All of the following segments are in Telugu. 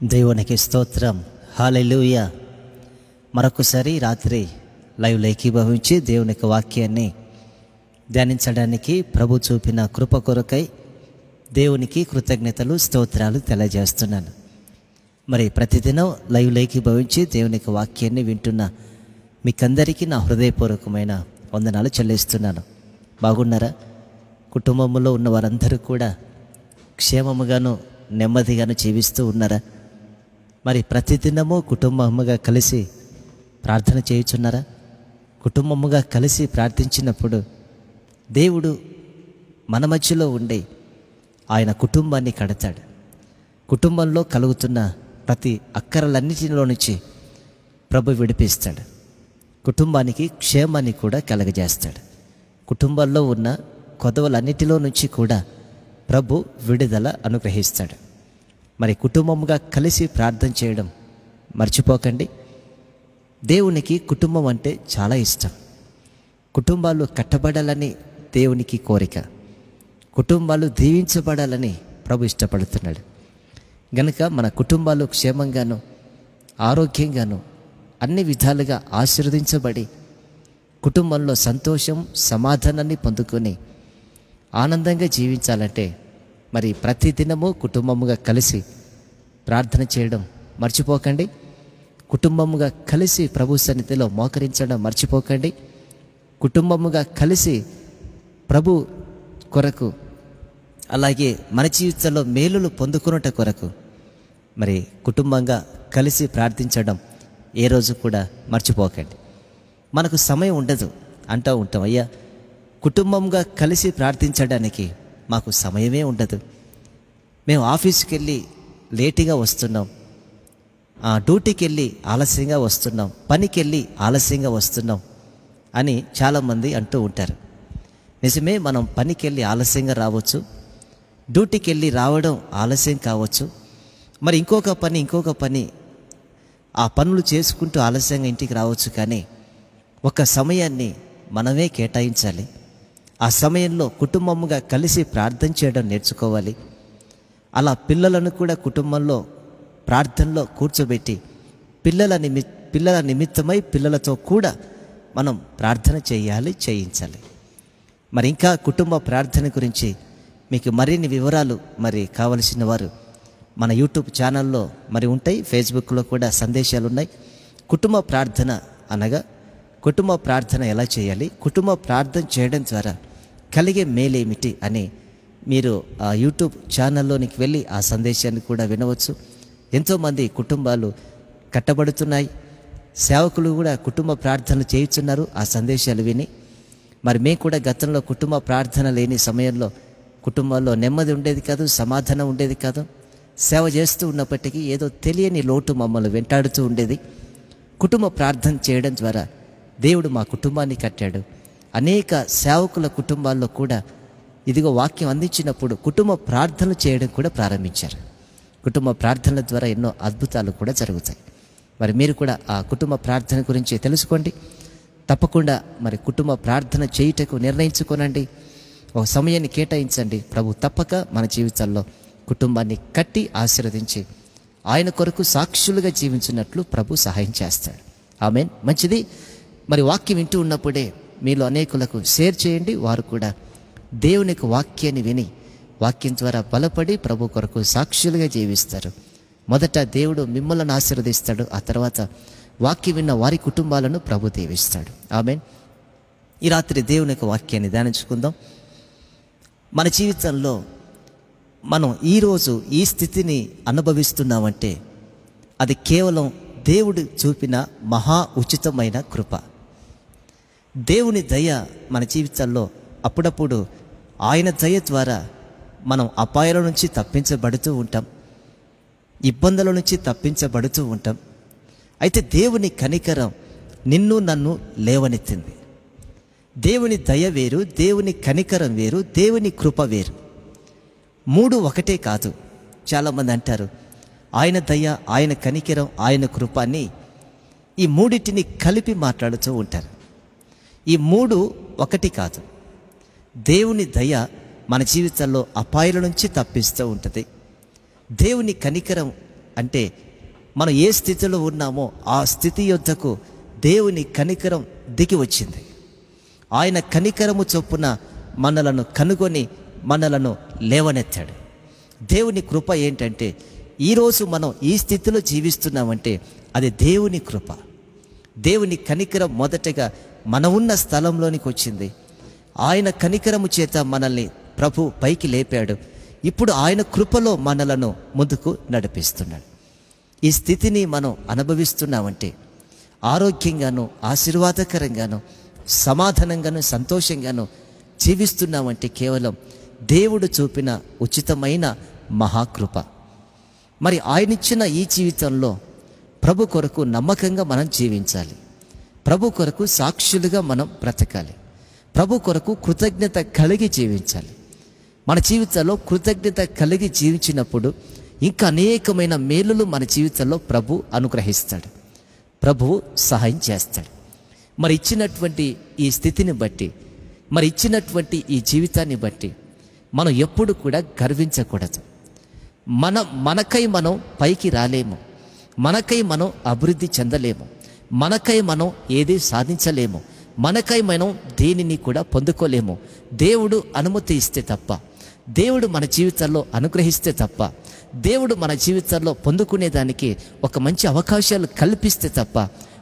దేవునికి స్తోత్రం. హల్లెలూయా. మరొకసారి రాత్రి లైవ్లో ఏకీభవించి దేవునికి వాక్యాన్ని ధ్యానించడానికి ప్రభు చూపిన కృప కొరకై దేవునికి కృతజ్ఞతలు స్తోత్రాలు తెలియజేస్తున్నాను. మరి ప్రతిదినం లైవ్లో ఏకీభవించి దేవునికి వాక్యాన్ని వింటున్న మీకందరికీ నా హృదయపూర్వకమైన వందనాలు చెల్లిస్తున్నాను. బాగున్నారా? కుటుంబంలో ఉన్న వారందరూ కూడా క్షేమముగాను నెమ్మదిగాను జీవిస్తూ ఉన్నారా? మరి ప్రతిదినము కుటుంబముగా కలిసి ప్రార్థన చేయుచున్నారా? కుటుంబముగా కలిసి ప్రార్థించినప్పుడు దేవుడు మన మధ్యలో ఉండి ఆయన కుటుంబాన్ని కడతాడు. కుటుంబంలో కలుగుతున్న ప్రతి అక్కరలన్నిటిలో నుంచి ప్రభు విడిపిస్తాడు. కుటుంబానికి క్షేమాన్ని కూడా కలగజేస్తాడు. కుటుంబంలో ఉన్న కొదవలన్నిటిలో నుంచి కూడా ప్రభు విడుదల అనుగ్రహిస్తాడు. మరి కుటుంబముగా కలిసి ప్రార్థన చేయడం మర్చిపోకండి. దేవునికి కుటుంబం అంటే చాలా ఇష్టం. కుటుంబాలు కట్టబడాలని దేవునికి కోరిక. కుటుంబాలు దీవించబడాలని ప్రభు ఇష్టపడుతున్నాడు. గనుక మన కుటుంబాలు క్షేమంగాను ఆరోగ్యంగాను అన్ని విధాలుగా ఆశీర్వదించబడి కుటుంబంలో సంతోషం సమాధానాన్ని పొందుకొని ఆనందంగా జీవించాలంటే మరి ప్రతిదినము కుటుంబముగా కలిసి ప్రార్థన చేయడం మర్చిపోకండి. కుటుంబముగా కలిసి ప్రభు సన్నిధిలో మోకరించడం మర్చిపోకండి. కుటుంబముగా కలిసి ప్రభు కొరకు అలాగే మన జీవితంలో మేలులు పొందుకున్నట కొరకు మరి కుటుంబంగా కలిసి ప్రార్థించడం ఏ రోజు కూడా మర్చిపోకండి. మనకు సమయం ఉండదు అంటూ ఉంటాం, అయ్యా కుటుంబంగా కలిసి ప్రార్థించడానికి మాకు సమయమే ఉండదు, మేము ఆఫీస్కి వెళ్ళి లేటుగా వస్తున్నాం, డ్యూటీకి వెళ్ళి ఆలస్యంగా వస్తున్నాం, పనికి వెళ్ళి ఆలస్యంగా వస్తున్నాం అని చాలామంది అంటూ ఉంటారు. నిజమే, మనం పనికి వెళ్ళి ఆలస్యంగా రావచ్చు, డ్యూటీకి వెళ్ళి రావడం ఆలస్యం కావచ్చు, మరి ఇంకొక పని ఆ పనులు చేసుకుంటూ ఆలస్యంగా ఇంటికి రావచ్చు. కానీ ఒక సమయాన్ని మనమే కేటాయించాలి. ఆ సమయంలో కుటుంబముగా కలిసి ప్రార్థన చేయడం నేర్చుకోవాలి. అలా పిల్లలను కూడా కుటుంబంలో ప్రార్థనలో కూర్చోబెట్టి పిల్లల నిమిత్తమై పిల్లలతో కూడా మనం ప్రార్థన చేయించాలి. మరి ఇంకా కుటుంబ ప్రార్థన గురించి మీకు మరిన్ని వివరాలు మరి కావలసిన వారు మన యూట్యూబ్ ఛానల్లో మరి ఉంటాయి, ఫేస్బుక్లో కూడా సందేశాలు ఉన్నాయి. కుటుంబ ప్రార్థన అనగా కుటుంబ ప్రార్థన ఎలా చేయాలి, కుటుంబ ప్రార్థన చేయడం ద్వారా కలిగే మేలేమిటి అని మీరు ఆ యూట్యూబ్ ఛానల్లోనికి వెళ్ళి ఆ సందేశాన్ని కూడా వినవచ్చు. ఎంతోమంది కుటుంబాలు కట్టబడుతున్నాయి, సేవకులు కూడా కుటుంబ ప్రార్థనలు చేయుచున్నారు ఆ సందేశాలు విని. మరి మేము కూడా గతంలో కుటుంబ ప్రార్థన లేని సమయంలో కుటుంబాల్లో నెమ్మది ఉండేది కాదు, సమాధానం ఉండేది కాదు. సేవ చేస్తూ ఉన్నప్పటికీ ఏదో తెలియని లోటు మమ్మల్ని వెంటాడుతూ ఉండేది. కుటుంబ ప్రార్థన చేయడం ద్వారా దేవుడు మా కుటుంబాన్ని కట్టాడు. అనేక సేవకుల కుటుంబాల్లో కూడా ఇదిగో వాక్యం అందించినప్పుడు కుటుంబ ప్రార్థనలు చేయడం కూడా ప్రారంభించారు. కుటుంబ ప్రార్థనల ద్వారా ఎన్నో అద్భుతాలు కూడా జరుగుతాయి. మరి మీరు కూడా ఆ కుటుంబ ప్రార్థన గురించి తెలుసుకోండి. తప్పకుండా మరి కుటుంబ ప్రార్థన చేయుటకు నిర్ణయించుకోనండి. ఒక సమయాన్ని కేటాయించండి. ప్రభు తప్పక మన జీవితాల్లో కుటుంబాన్ని కట్టి ఆశీర్వదించి ఆయన కొరకు సాక్షులుగా జీవించినట్లు ప్రభు సహాయం చేస్తాడు. ఆమేన్. మంచిది. మరి వాక్యం వింటూ ఉన్నప్పుడే మీలో అనేకులకు షేర్ చేయండి. వారు కూడా దేవునికి వాక్యాన్ని విని వాక్యం ద్వారా బలపడి ప్రభు కొరకు సాక్షులుగా జీవిస్తారు. మొదట దేవుడు మిమ్మల్ని ఆశీర్వదిస్తాడు, ఆ తర్వాత వాక్యం విన్న వారి కుటుంబాలను ప్రభు దీవిస్తాడు. ఆమేన్. ఈ రాత్రి దేవునికి వాక్యాన్ని ధ్యానించుకుందాం. మన జీవితంలో మనం ఈరోజు ఈ స్థితిని అనుభవిస్తున్నామంటే అది కేవలం దేవుడు చూపిన మహా ఉచితమైన కృప. దేవుని దయ మన జీవితాల్లో అప్పుడప్పుడు ఆయన దయ ద్వారా మనం అపాయాల నుంచి తప్పించబడుతూ ఉంటాం, ఇబ్బందుల నుంచి తప్పించబడుతూ ఉంటాం. అయితే దేవుని కనికరం నిన్ను నన్ను లేవనెత్తింది. దేవుని దయ వేరు, దేవుని కనికరం వేరు, దేవుని కృప వేరు. మూడు ఒకటే కాదు. చాలామంది అంటారు ఆయన దయ, ఆయన కనికరం, ఆయన కృప అని ఈ మూడింటిని కలిపి మాట్లాడుతూ ఉంటారు. ఈ మూడు ఒకటి కాదు. దేవుని దయ మన జీవితాల్లో అపాయాల నుంచి తప్పిస్తూ ఉంటుంది. దేవుని కనికరం అంటే మనం ఏ స్థితిలో ఉన్నామో ఆ స్థితి యొద్దకు దేవుని కనికరం దిగి వచ్చింది. ఆయన కనికరము చొప్పున మనలను కనుగొని మనలను లేవనెత్తాడు. దేవుని కృప ఏంటంటే ఈరోజు మనం ఈ స్థితిలో జీవిస్తున్నామంటే అది దేవుని కృప. దేవుని కనికరం మొదటగా మన ఉన్న స్థలంలోనికి వచ్చింది. ఆయన కనికరము చేత మనల్ని ప్రభు పైకి లేపాడు. ఇప్పుడు ఆయన కృపలో మనలను ముందుకు నడిపిస్తున్నాడు. ఈ స్థితిని మనం అనుభవిస్తున్నామంటే ఆరోగ్యంగాను ఆశీర్వాదకరంగాను సమాధానంగాను సంతోషంగాను జీవిస్తున్నామంటే కేవలం దేవుడు చూపిన ఉచితమైన మహాకృప. మరి ఆయనిచ్చిన ఈ జీవితంలో ప్రభు కొరకు నమ్మకంగా మనం జీవించాలి. ప్రభు కొరకు సాక్షులుగా మనం బ్రతకాలి. ప్రభు కొరకు కృతజ్ఞత కలిగి జీవించాలి. మన జీవితంలో కృతజ్ఞత కలిగి జీవించినప్పుడు ఇంకా అనేకమైన మేలులు మన జీవితంలో ప్రభు అనుగ్రహిస్తాడు. ప్రభువు సహాయం చేస్తాడు. మరి ఇచ్చినటువంటి ఈ స్థితిని బట్టి, మరి ఇచ్చినటువంటి ఈ జీవితాన్ని బట్టి మనం ఎప్పుడు కూడా గర్వించకూడదు. మనకై మనం పైకి రాలేము, మనకై మనం అభివృద్ధి చెందలేము, మనకై మనం ఏది సాధించలేము, మనకై మనం దేనిని కూడా పొందుకోలేము. దేవుడు అనుమతి ఇస్తే తప్ప, దేవుడు మన జీవితాల్లో అనుగ్రహిస్తే తప్ప, దేవుడు మన జీవితాల్లో పొందుకునేదానికి ఒక మంచి అవకాశాలు కల్పిస్తే తప్ప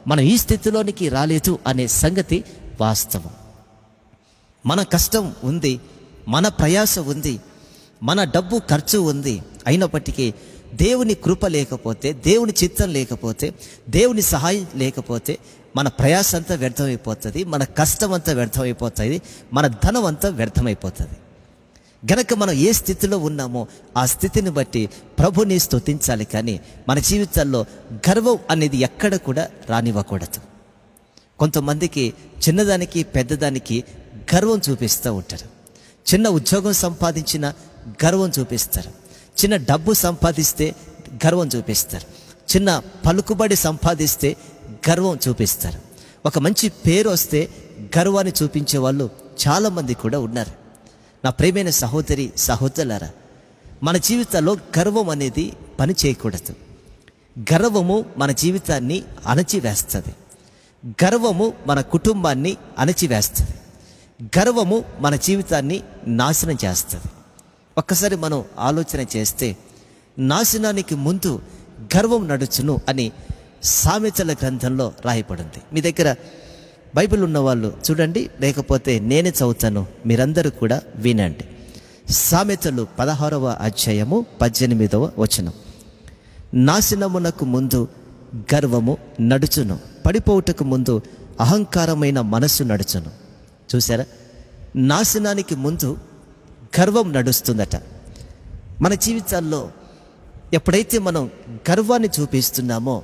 మనం ఈ స్థితిలోనికి రాలేదు అనే సంగతి వాస్తవం. మన కష్టం ఉంది, మన ప్రయాస ఉంది, మన డబ్బు ఖర్చు ఉంది. అయినప్పటికీ దేవుని కృప లేకపోతే, దేవుని చిత్తం లేకపోతే, దేవుని సహాయం లేకపోతే మన ప్రయాస అంతా వ్యర్థమైపోతుంది, మన కష్టం అంతా వ్యర్థమైపోతుంది, మన ధనం అంతా వ్యర్థమైపోతుంది. గనక మనం ఏ స్థితిలో ఉన్నామో ఆ స్థితిని బట్టి ప్రభుని స్తుతించాలి. కానీ మన జీవితాల్లో గర్వం అనేది ఎక్కడ కూడా రానివ్వకూడదు. కొంతమందికి చిన్నదానికి పెద్దదానికి గర్వం చూపిస్తూ ఉంటారు. చిన్న ఉద్యోగం సంపాదించిన గర్వం చూపిస్తారు, చిన్న డబ్బు సంపాదిస్తే గర్వం చూపిస్తారు, చిన్న పలుకుబడి సంపాదిస్తే గర్వం చూపిస్తారు, ఒక మంచి పేరు వస్తే గర్వాన్ని చూపించే వాళ్ళు చాలామంది కూడా ఉన్నారు. నా ప్రియమైన సహోదరి సహోదరులారా, మన జీవితాల్లో గర్వం అనేది పని చేయకూడదు. గర్వము మన జీవితాన్ని అణచివేస్తుంది. గర్వము మన కుటుంబాన్ని అణచివేస్తుంది. గర్వము మన జీవితాన్ని నాశనం చేస్తుంది. ఒక్కసారి మనం ఆలోచన చేస్తే నాశనానికి ముందు గర్వం నడుచును అని సామెతల గ్రంథంలో రాయబడింది. మీ దగ్గర బైబిల్ ఉన్నవాళ్ళు చూడండి, లేకపోతే నేనే చదువుతాను, మీరందరూ కూడా వినండి. సామెతలు 16వ అధ్యాయము 18వ వచనం. నాశనమునకు ముందు గర్వము నడుచును, పడిపోవుటకు ముందు అహంకారమైన మనస్సు నడుచును. చూసారా, నాశనానికి ముందు గర్వం నడుస్తుందట. మన జీవితాల్లో ఎప్పుడైతే మనం గర్వాన్ని చూపిస్తున్నామో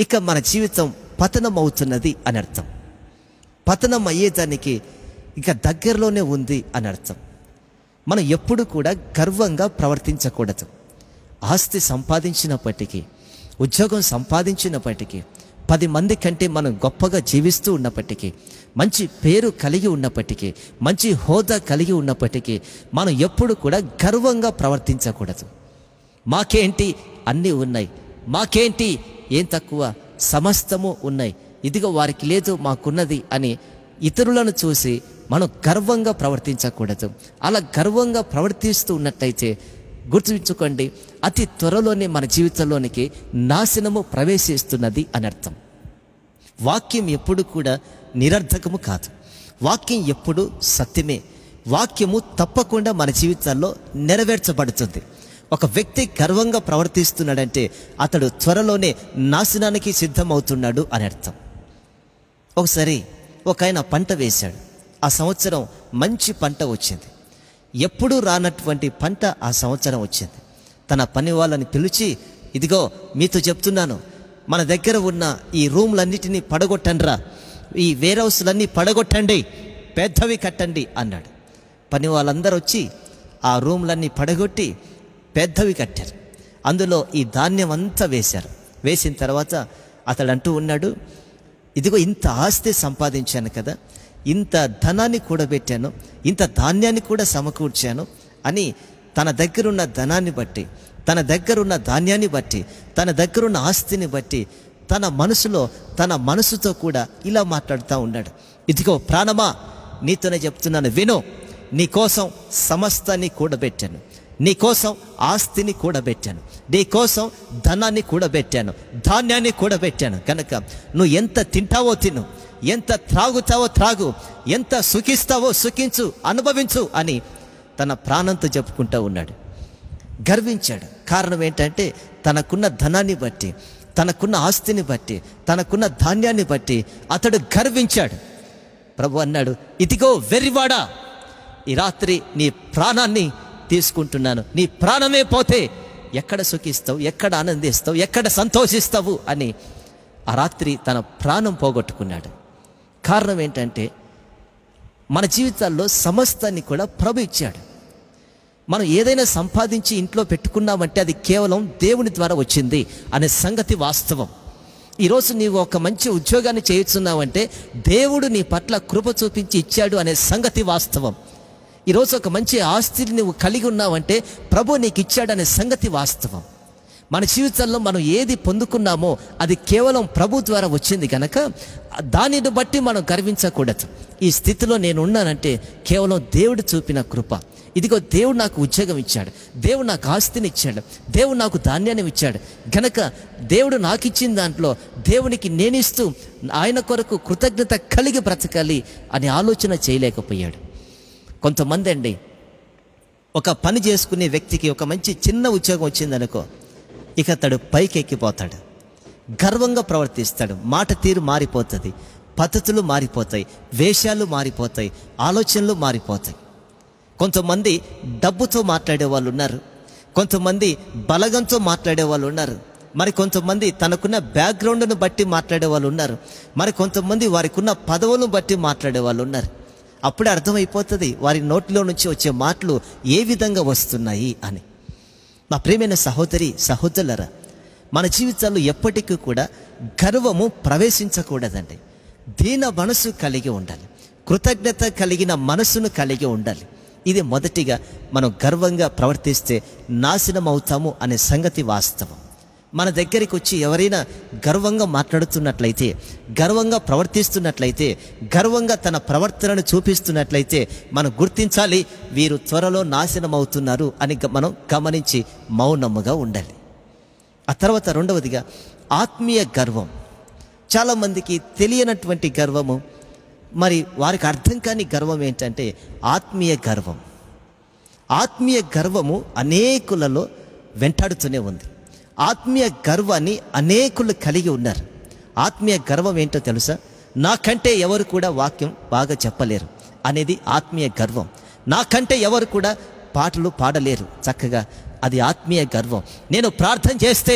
ఇక మన జీవితం పతనం అవుతున్నది అని అర్థం. పతనం అయ్యేదానికి ఇక దగ్గరలోనే ఉంది అని అర్థం. మనం ఎప్పుడు కూడా గర్వంగా ప్రవర్తించకూడదు. ఆస్తి సంపాదించినప్పటికీ, ఉద్యోగం సంపాదించినప్పటికీ, 10 మంది కంటే మనం గొప్పగా జీవిస్తూ ఉన్నప్పటికీ, మంచి పేరు కలిగి ఉన్నప్పటికీ, మంచి హోదా కలిగి ఉన్నప్పటికీ మనం ఎప్పుడు కూడా గర్వంగా ప్రవర్తించకూడదు. మాకేంటి అన్నీ ఉన్నాయి, మాకేంటి ఏం తక్కువ, సమస్తము ఉన్నాయి, ఇదిగో వారికి లేదు మాకున్నది అని ఇతరులను చూసి మనం గర్వంగా ప్రవర్తించకూడదు. అలా గర్వంగా ప్రవర్తిస్తూ ఉన్నట్టయితే గుర్తుంచుకోండి, అతి త్వరలోనే మన జీవితంలోనికి నాశనము ప్రవేశిస్తున్నది అని అర్థం. వాక్యం ఎప్పుడు కూడా నిరర్థకము కాదు. వాక్యం ఎప్పుడు సత్యమే. వాక్యము తప్పకుండా మన జీవితాల్లో నెరవేర్చబడుతుంది. ఒక వ్యక్తి గర్వంగా ప్రవర్తిస్తున్నాడంటే అతడు త్వరలోనే నాశనానికి సిద్ధమవుతున్నాడు అని అర్థం. ఒకసారి ఒక ఆయన పంట వేశాడు. ఆ సంవత్సరం మంచి పంట వచ్చింది. ఎప్పుడూ రానటువంటి పంట ఆ సంవత్సరం వచ్చింది. తన పని వాళ్ళని పిలిచి, ఇదిగో మీతో చెప్తున్నాను, మన దగ్గర ఉన్న ఈ రూమ్లన్నిటినీ పడగొట్టండిరా, ఈ వేర్ హౌస్లన్నీ పడగొట్టండి, పెద్దవి కట్టండి అన్నాడు. పని వాళ్ళందరూ వచ్చి ఆ రూమ్లన్నీ పడగొట్టి పెద్దవి కట్టారు. అందులో ఈ ధాన్యం అంతా వేశారు. వేసిన తర్వాత అతడు అంటూ ఉన్నాడు, ఇదిగో ఇంత ఆస్తి సంపాదించాను కదా, ఇంత ధనాన్ని కూడబెట్టాను, ఇంత ధాన్యాన్ని కూడా సమకూర్చాను అని తన దగ్గరున్న ధనాన్ని బట్టి, తన దగ్గరున్న ధాన్యాన్ని బట్టి, తన దగ్గరున్న ఆస్తిని బట్టి తన మనసులో, తన మనసుతో కూడా ఇలా మాట్లాడుతూ ఉన్నాడు. ఇదిగో ప్రాణమా, నీతోనే చెప్తున్నాను విను, నీకోసం సమస్తాన్ని కూడబెట్టాను, నీకోసం ఆస్తిని కూడబెట్టాను, నీకోసం ధనాన్ని కూడబెట్టాను, ధాన్యాన్ని కూడబెట్టాను. కనుక నువ్వు ఎంత తింటావో తిను, ఎంత త్రాగుతావో త్రాగు, ఎంత సుఖిస్తావో సుఖించు, అనుభవించు అని తన ప్రాణంతో చెప్పుకుంటూ ఉన్నాడు. గర్వించాడు. కారణం ఏంటంటే తనకున్న ధనాన్ని బట్టి, తనకున్న ఆస్తిని బట్టి, తనకున్న ధాన్యాన్ని బట్టి అతడు గర్వించాడు. ప్రభు అన్నాడు, ఇదిగో వెర్రివాడా, ఈ రాత్రి నీ ప్రాణాన్ని తీసుకుంటున్నాను. నీ ప్రాణమే పోతే ఎక్కడ సుఖిస్తావు, ఎక్కడ ఆనందిస్తావు, ఎక్కడ సంతోషిస్తావు అని ఆ రాత్రి తన ప్రాణం పోగొట్టుకున్నాడు. కారణం ఏంటంటే మన జీవితాల్లో సమస్తాన్ని కూడా ప్రభు ఇచ్చాడు. మనం ఏదైనా సంపాదించి ఇంట్లో పెట్టుకున్నామంటే అది కేవలం దేవుని ద్వారా వచ్చింది అనే సంగతి వాస్తవం. ఈరోజు నీవు ఒక మంచి ఉద్యోగాన్ని చేస్తున్నావంటే దేవుడు నీ పట్ల కృప చూపించి ఇచ్చాడు అనే సంగతి వాస్తవం. ఈరోజు ఒక మంచి ఆస్తిని నువ్వు కలిగి ఉన్నావంటే ప్రభు నీకు ఇచ్చాడనే సంగతి వాస్తవం. మన జీవితంలో మనం ఏది పొందుకున్నామో అది కేవలం ప్రభు ద్వారా వచ్చింది కనుక దానిని బట్టి మనం గర్వించకూడదు. ఈ స్థితిలో నేను ఉన్నానంటే కేవలం దేవుడు చూపిన కృప. ఇదిగో దేవుడు నాకు ఉద్యోగం ఇచ్చాడు, దేవుడు నాకు ఆస్తిని ఇచ్చాడు, దేవుడు నాకు ధాన్యాన్ని ఇచ్చాడు గనక దేవుడు నాకు ఇచ్చిన దాంట్లో దేవునికి నేనిస్తూ ఆయన కొరకు కృతజ్ఞత కలిగి బ్రతకాలి అని ఆలోచన చేయలేకపోయాడు. కొంతమంది అండి, ఒక పని చేసుకునే వ్యక్తికి ఒక మంచి చిన్న ఉద్యోగం వచ్చిందనుకో, ఇక అతడు పైకి ఎక్కిపోతాడు, గర్వంగా ప్రవర్తిస్తాడు, మాట తీరు మారిపోతుంది, పద్ధతులు మారిపోతాయి, వేషాలు మారిపోతాయి, ఆలోచనలు మారిపోతాయి. కొంతమంది డబ్బుతో మాట్లాడే వాళ్ళు ఉన్నారు, కొంతమంది బలగంతో మాట్లాడే వాళ్ళు ఉన్నారు, మరి కొంతమంది తనకున్న బ్యాక్గ్రౌండ్ను బట్టి మాట్లాడే వాళ్ళు ఉన్నారు, మరి కొంతమంది వారికి ఉన్న పదవులను బట్టి మాట్లాడే వాళ్ళు ఉన్నారు. అప్పుడే అర్థమైపోతుంది వారి నోటిలో నుంచి వచ్చే మాటలు ఏ విధంగా వస్తున్నాయి అని. నా ప్రియమైన సహోదరి సహోదరులారా, మన జీవితాల్లో ఎప్పటికీ కూడా గర్వము ప్రవేశించకూడదండి. దీన మనసు కలిగి ఉండాలి, కృతజ్ఞత కలిగిన మనసును కలిగి ఉండాలి. ఇది మొదటిగా మనం గర్వంగా ప్రవర్తిస్తే నాశనం అవుతాము అనే సంగతి వాస్తవం. మన దగ్గరికి వచ్చి ఎవరైనా గర్వంగా మాట్లాడుతున్నట్లయితే, గర్వంగా ప్రవర్తిస్తున్నట్లయితే, గర్వంగా తన ప్రవర్తనను చూపిస్తున్నట్లయితే మనం గుర్తించాలి, వీరు త్వరలో నాశనం అవుతున్నారు అని మనం గమనించి మౌనముగా ఉండాలి. ఆ తర్వాత రెండవదిగా ఆత్మీయ గర్వం. చాలామందికి తెలియనటువంటి గర్వము, మరి వారికి అర్థం కాని గర్వం ఏంటంటే ఆత్మీయ గర్వం. ఆత్మీయ గర్వము అనేకులలో వెంటాడుతూనే ఉంది. ఆత్మీయ గర్వాన్ని అనేకులు కలిగి ఉన్నారు. ఆత్మీయ గర్వం ఏంటో తెలుసా? నాకంటే ఎవరు కూడా వాక్యం బాగా చెప్పలేరు అనేది ఆత్మీయ గర్వం. నాకంటే ఎవరు కూడా పాటలు పాడలేరు చక్కగా, అది ఆత్మీయ గర్వం. నేను ప్రార్థన చేస్తే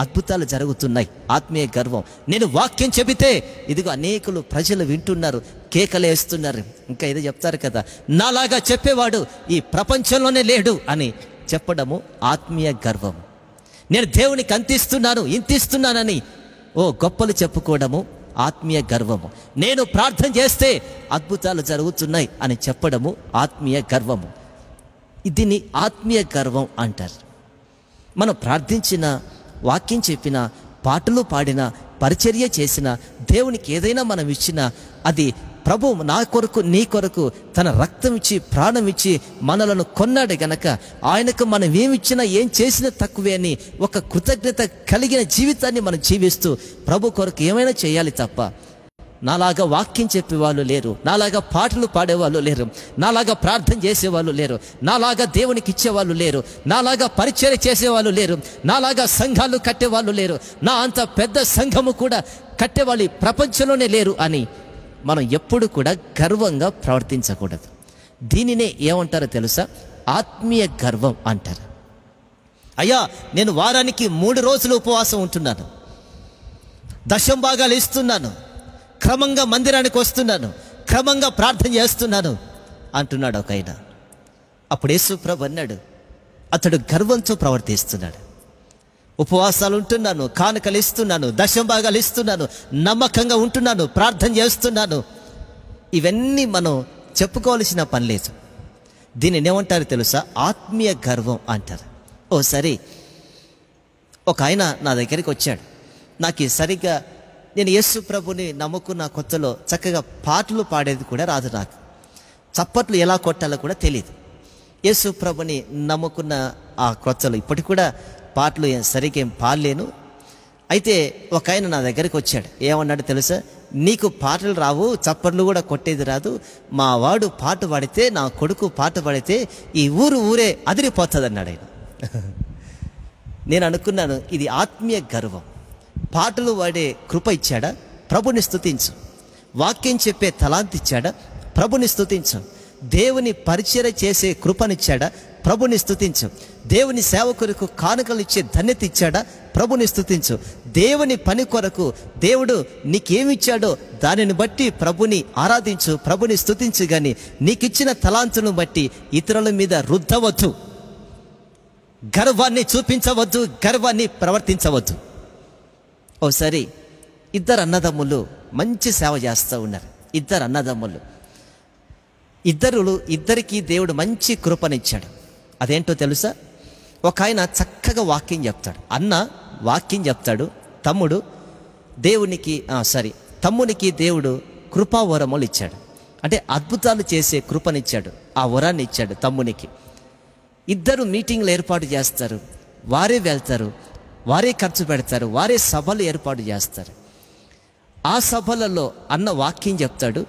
అద్భుతాలు జరుగుతున్నాయి, ఆత్మీయ గర్వం. నేను వాక్యం చెబితే ఇదిగో అనేకులు ప్రజలు వింటున్నారు, కేకలేస్తున్నారు. ఇంకా ఏదో చెప్తారు కదా, నాలాగా చెప్పేవాడు ఈ ప్రపంచంలోనే లేడు అని చెప్పడము ఆత్మీయ గర్వం. నేను దేవునికి ఇంతిస్తున్నానని గొప్పలు చెప్పుకోవడము ఆత్మీయ గర్వము. నేను ప్రార్థన చేస్తే అద్భుతాలు జరుగుతున్నాయి అని చెప్పడము ఆత్మీయ గర్వము. దీన్ని ఆత్మీయ గర్వం అంటారు. మనం ప్రార్థించిన, వాక్యం చెప్పిన, పాటలు పాడిన, పరిచర్య చేసిన, దేవునికి ఏదైనా మనం ఇచ్చినా అది ప్రభు నా కొరకు నీ కొరకు తన రక్తం ఇచ్చి ప్రాణం ఇచ్చి మనలను కొన్నాడు గనక ఆయనకు మనం ఏమిచ్చినా ఏం చేసినా తక్కువే అని ఒక కృతజ్ఞత కలిగిన జీవితాన్ని మనం జీవిస్తూ ప్రభు కొరకు ఏమైనా చేయాలి తప్ప నాలాగా వాక్యం చెప్పేవాళ్ళు లేరు, నాలాగా పాటలు పాడేవాళ్ళు లేరు, నాలాగా ప్రార్థన చేసేవాళ్ళు లేరు, నాలాగా దేవునికి ఇచ్చేవాళ్ళు లేరు, నాలాగా పరిచర్య చేసేవాళ్ళు లేరు, నాలాగా సంఘాలు కట్టేవాళ్ళు లేరు, నా అంత పెద్ద సంఘము కూడా కట్టేవాళ్ళు ప్రపంచంలోనే లేరు అని మనం ఎప్పుడు కూడా గర్వంగా ప్రవర్తించకూడదు. దీనినే ఏమంటారో తెలుసా? ఆత్మీయ గర్వం అంటారు. అయ్యా, నేను వారానికి 3 రోజులు ఉపవాసం ఉంటున్నాను, దశం భాగాలు ఇస్తున్నాను, క్రమంగా మందిరానికి వస్తున్నాను, క్రమంగా ప్రార్థన చేస్తున్నాను అంటున్నాడు ఒక ఆయన. అప్పుడు యేసు ప్రభు అన్నాడు, అతడు గర్వంతో ప్రవర్తిస్తున్నాడు. ఉపవాసాలు ఉంటున్నాను, కానుకలు ఇస్తున్నాను, దశం భాగాలు ఇస్తున్నాను, నమ్మకంగా ఉంటున్నాను, ప్రార్థన చేస్తున్నాను, ఇవన్నీ మనం చెప్పుకోవాల్సిన పని లేదు. దీనిని ఏమంటారు తెలుసా? ఆత్మీయ గర్వం అంటారు. సరే, ఒక ఆయన నా దగ్గరికి వచ్చాడు. నాకు సరిగ్గా నేను యేసు ప్రభుని నమ్ముకున్న కొత్తలో చక్కగా పాటలు పాడేది కూడా రాదు, నాకు చప్పట్లు ఎలా కొట్టాలో కూడా తెలియదు. యేసు ప్రభుని నమ్ముకున్న ఆ కొత్తలో ఇప్పటికి కూడా పాటలు సరిగ్గా ఏం పాడలేను. అయితే ఒక ఆయన నా దగ్గరికి వచ్చాడు. ఏమన్నాడు తెలుసా? నీకు పాటలు రావు, చప్పట్లు కూడా కొట్టేది రాదు, మా వాడు పాట పాడితే, నా కొడుకు పాట పాడితే ఈ ఊరే అదిరిపోతుంది అన్నాడు ఆయన. నేను అనుకున్నాను, ఇది ఆత్మీయ గర్వం. పాటలు పాడే కృప ఇచ్చాడా? ప్రభుని స్తుతించు. వాక్యం చెప్పే తలాంత్ ఇచ్చాడా? ప్రభుని స్తుతించు. దేవుని పరిచర్య చేసే కృపనిచ్చాడా? ప్రభుని స్తుతించు. దేవుని సేవ కొరకు కానుకలు ఇచ్చే ధన్యత ఇచ్చాడా? ప్రభుని స్తుతించు. దేవుని పని కొరకు దేవుడు నీకేమిచ్చాడో దానిని బట్టి ప్రభుని ఆరాధించు, ప్రభుని స్తుతించు. కానీ నీకిచ్చిన తలాంతును బట్టి ఇతరుల మీద రుద్దవద్దు, గర్వాన్ని చూపించవద్దు, గర్వాన్ని ప్రవర్తించవద్దు. ఓసారి ఇద్దరు అన్నదమ్ములు మంచి సేవ చేస్తూ ఉన్నారు. ఇద్దరు అన్నదమ్ములు, ఇద్దరికి దేవుడు మంచి కృపనిచ్చాడు. అదేంటో తెలుసా? ఒక ఆయన చక్కగా వాక్యం చెప్తాడు, అన్న వాక్యం చెప్తాడు. తమ్మునికి దేవుడు కృపావరములు ఇచ్చాడు, అంటే అద్భుతాలు చేసే కృపనిచ్చాడు. ఆ వరాన్ని ఇచ్చాడు తమ్మునికి. ఇద్దరు మీటింగ్లు ఏర్పాటు చేస్తారు, వారే వెళ్తారు, వారే ఖర్చు పెడతారు, వారే సభలు ఏర్పాటు చేస్తారు. ఆ సభలలో అన్న వాక్యం చెప్తాడు,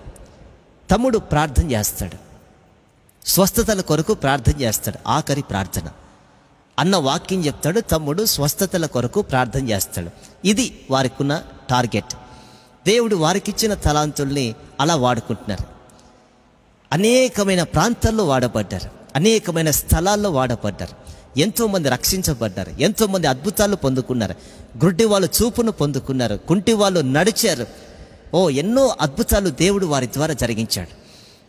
తమ్ముడు ప్రార్థన చేస్తాడు, స్వస్థతల కొరకు ప్రార్థన చేస్తాడు. ఆఖరి ప్రార్థన. అన్న వాక్యం చెప్తాడు, తమ్ముడు స్వస్థతల కొరకు ప్రార్థన చేస్తాడు. ఇది వారికున్న టార్గెట్. దేవుడు వారికిచ్చిన తలాంతుల్ని అలా వాడుకుంటున్నారు. అనేకమైన ప్రాంతాల్లో వాడబడ్డారు, అనేకమైన స్థలాల్లో వాడబడ్డారు. ఎంతోమంది రక్షించబడ్డారు, ఎంతోమంది అద్భుతాలు పొందుకున్నారు. గుడ్డి వాళ్ళు చూపును పొందుకున్నారు, కుంటి వాళ్ళు నడిచారు. ఎన్నో అద్భుతాలు దేవుడు వారి ద్వారా జరిగించాడు.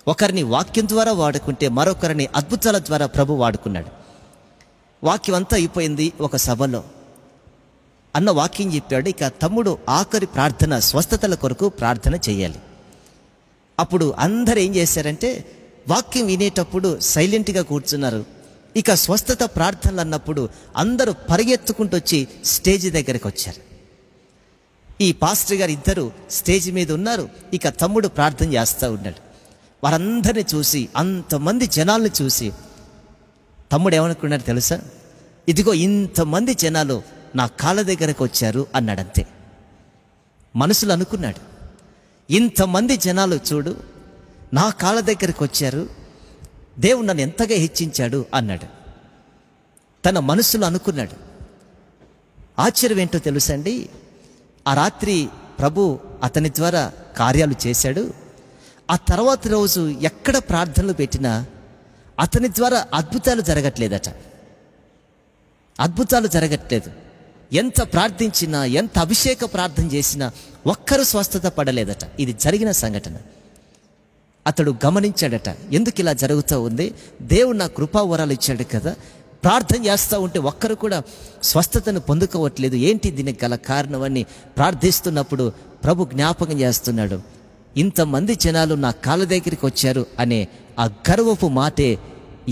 ఒకరిని వాక్యం ద్వారా వాడుకుంటే మరొకరిని అద్భుతాల ద్వారా ప్రభు వాడుకున్నాడు. వాక్యం అంతా అయిపోయింది. ఒక సభలో అన్న వాక్యం చెప్పాడు, ఇక తమ్ముడు ఆఖరి ప్రార్థన, స్వస్థతల కొరకు ప్రార్థన చేయాలి. అప్పుడు అందరూ ఏం చేశారంటే వాక్యం వినేటప్పుడు సైలెంట్గా కూర్చున్నారు. ఇక స్వస్థత ప్రార్థనలు అన్నప్పుడు అందరూ పరిగెత్తుకుంటూ వచ్చి స్టేజ్ దగ్గరికి వచ్చారు. ఈ పాస్టర్ గారు ఇద్దరు స్టేజ్ మీద ఉన్నారు, ఇక తమ్ముడు ప్రార్థన చేస్తూ ఉన్నాడు. వారందరినీ చూసి, అంతమంది జనాల్ని చూసి తమ్ముడు ఏమనుకున్నాడు తెలుసా? ఇదిగో ఇంతమంది జనాలు నా కాళ్ళ దగ్గరకు వచ్చారు అన్నాడంతే. మనసులో అనుకున్నాడు, ఇంతమంది జనాలు చూడు నా కాళ్ళ దగ్గరకు వచ్చారు, దేవుడు నన్ను ఎంతగా హెచ్చించాడు అన్నాడు. తన మనసులో అనుకున్నాడు. ఆశ్చర్యం ఏంటో తెలుసండి, ఆ రాత్రి ప్రభు అతని ద్వారా కార్యాలు చేశాడు. ఆ తర్వాత రోజు ఎక్కడ ప్రార్థనలు పెట్టినా అతని ద్వారా అద్భుతాలు జరగట్లేదట. అద్భుతాలు జరగట్లేదు. ఎంత ప్రార్థించినా, ఎంత అభిషేక ప్రార్థన చేసినా ఒక్కరు స్వస్థత పడలేదట. ఇది జరిగిన సంఘటన. అతడు గమనించాడట, ఎందుకు ఇలా జరుగుతూ ఉంది? దేవుడు నా కృపావరాలు ఇచ్చాడు కదా, ప్రార్థన చేస్తూ ఉంటే ఒక్కరు కూడా స్వస్థతను పొందుకోవట్లేదు, ఏంటి దీనికి గల కారణం అని ప్రార్థిస్తున్నప్పుడు ప్రభు జ్ఞాపకం చేస్తున్నాడు, ఇంతమంది జనాలు నా కాళ్ళ దగ్గరికి వచ్చారు అనే ఆ గర్వపు మాటే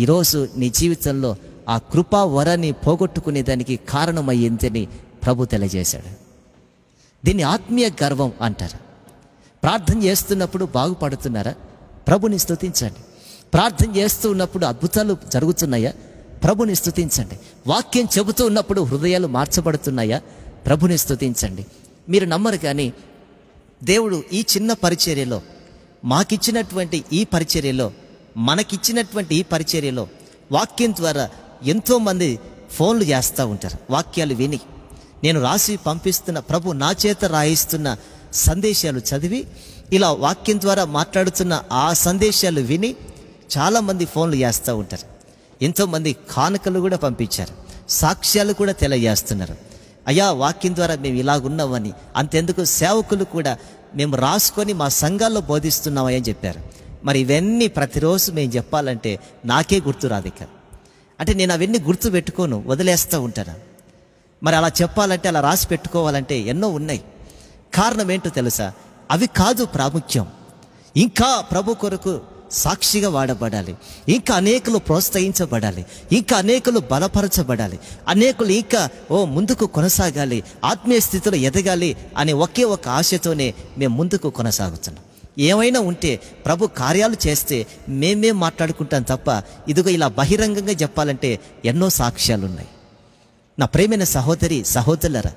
ఈరోజు నీ జీవితంలో ఆ కృపా వరాన్ని పోగొట్టుకునేదానికి కారణమయ్యిందని ప్రభు తెలియజేశాడు. దీన్ని ఆత్మీయ గర్వం అంటారు. ప్రార్థన చేస్తున్నప్పుడు బాగుపడుతున్నారా? ప్రభుని స్తుతించండి. ప్రార్థన చేస్తూ ఉన్నప్పుడు అద్భుతాలు జరుగుతున్నాయా? ప్రభుని స్తుతించండి. వాక్యం చెబుతూ ఉన్నప్పుడు హృదయాలు మార్చబడుతున్నాయా? ప్రభుని స్తుతించండి. మీరు నమ్మరు కానీ దేవుడు ఈ చిన్న పరిచర్యలో, మాకిచ్చినటువంటి ఈ పరిచర్యలో, మనకిచ్చినటువంటి ఈ పరిచర్యలో వాక్యం ద్వారా ఎంతోమంది ఫోన్లు చేస్తూ ఉంటారు. వాక్యాలు విని, నేను రాసి పంపిస్తున్న, ప్రభు నా చేత రాయిస్తున్న సందేశాలు చదివి, ఇలా వాక్యం ద్వారా మాట్లాడుతున్న ఆ సందేశాలు విని చాలామంది ఫోన్లు చేస్తూ ఉంటారు. ఎంతోమంది కానుకలు కూడా పంపించారు, సాక్ష్యాలు కూడా తెలియజేస్తున్నారు. అయ్యా, వాక్యం ద్వారా మేము ఇలాగున్నామని. అంతెందుకు, సేవకులు కూడా మేము రాసుకొని మా సంఘాల్లో బోధిస్తున్నామని చెప్పారు. మరి ఇవన్నీ ప్రతిరోజు మేము చెప్పాలంటే నాకే గుర్తు రాదు. ఇక అంటే నేను అవన్నీ గుర్తు పెట్టుకోను, వదిలేస్తూ ఉంటాను. మరి అలా చెప్పాలంటే, అలా రాసి పెట్టుకోవాలంటే ఎన్నో ఉన్నాయి. కారణం ఏంటో తెలుసా? అవి కాదు ప్రాముఖ్యం. ఇంకా ప్రభు కొరకు సాక్షిగా వాడబడాలి, ఇంకా అనేకులు ప్రోత్సహించబడాలి, ఇంకా అనేకులు బలపరచబడాలి, అనేకులు ఇంకా ముందుకు కొనసాగాలి, ఆత్మీయ స్థితిలో ఎదగాలి అనే ఒకే ఒక ఆశతోనే మేము ముందుకు కొనసాగుతున్నాం. ఏమైనా ఉంటే ప్రభు కార్యాలు చేస్తే మేమేం మాట్లాడుకుంటాం తప్ప ఇదిగో ఇలా బహిరంగంగా చెప్పాలంటే ఎన్నో సాక్ష్యాలు ఉన్నాయి. నా ప్రియమైన సహోదరి సహోదరులారా,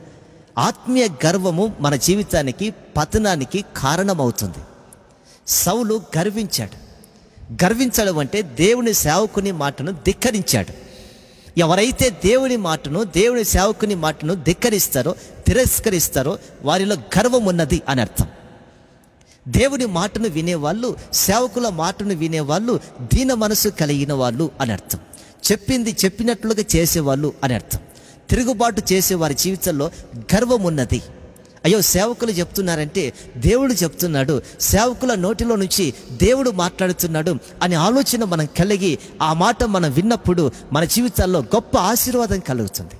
ఆత్మీయ గర్వము మన జీవితానికి పతనానికి కారణమవుతుంది. సౌలు గర్వించాడు. గర్వించడం అంటే దేవుని సేవకుని మాటను ధిక్కరించాడు. ఎవరైతే దేవుని మాటను దేవుని సేవకుని మాటను ధిక్కరిస్తారో తిరస్కరిస్తారో వారిలో గర్వం ఉన్నది అని అర్థం. దేవుని మాటను వినేవాళ్ళు, సేవకుల మాటను వినేవాళ్ళు దీన మనసు కలిగిన వాళ్ళు అని అర్థం. చెప్పింది చెప్పినట్లుగా చేసేవాళ్ళు అని అర్థం. తిరుగుబాటు చేసే వారి జీవితంలో గర్వం ఉన్నది. అయ్యో సేవకులు చెప్తున్నారంటే దేవుడు చెప్తున్నాడు, సేవకుల నోటిలో నుంచి దేవుడు మాట్లాడుతున్నాడు అనే ఆలోచన మనం కలిగి ఆ మాట మనం విన్నప్పుడు మన జీవితాల్లో గొప్ప ఆశీర్వాదం కలుగుతుంది.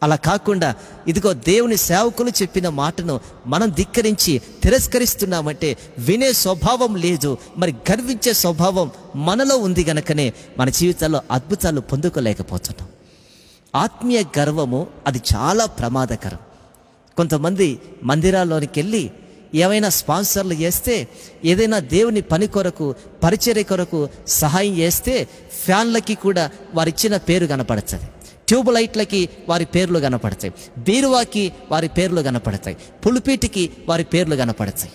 అలా కాకుండా ఇదిగో దేవుని సేవకులు చెప్పిన మాటను మనం ధిక్కరించి తిరస్కరిస్తున్నామంటే వినే స్వభావం లేదు, మరి గర్వించే స్వభావం మనలో ఉంది గనకనే మన జీవితాల్లో అద్భుతాలు పొందుకోలేకపోతున్నాం. ఆత్మీయ గర్వము అది చాలా ప్రమాదకరం. కొంతమంది మందిరాల్లోనికి వెళ్ళి ఏమైనా స్పాన్సర్లు చేస్తే, ఏదైనా దేవుని పని కొరకు పరిచర్య కొరకు సహాయం చేస్తే ఫ్యాన్లకి కూడా వారిచ్చిన పేరు కనపడుతుంది, ట్యూబ్ లైట్లకి వారి పేర్లు కనపడతాయి, బీరువాకి వారి పేర్లు కనపడతాయి, పులిపీటికి వారి పేర్లు కనపడతాయి.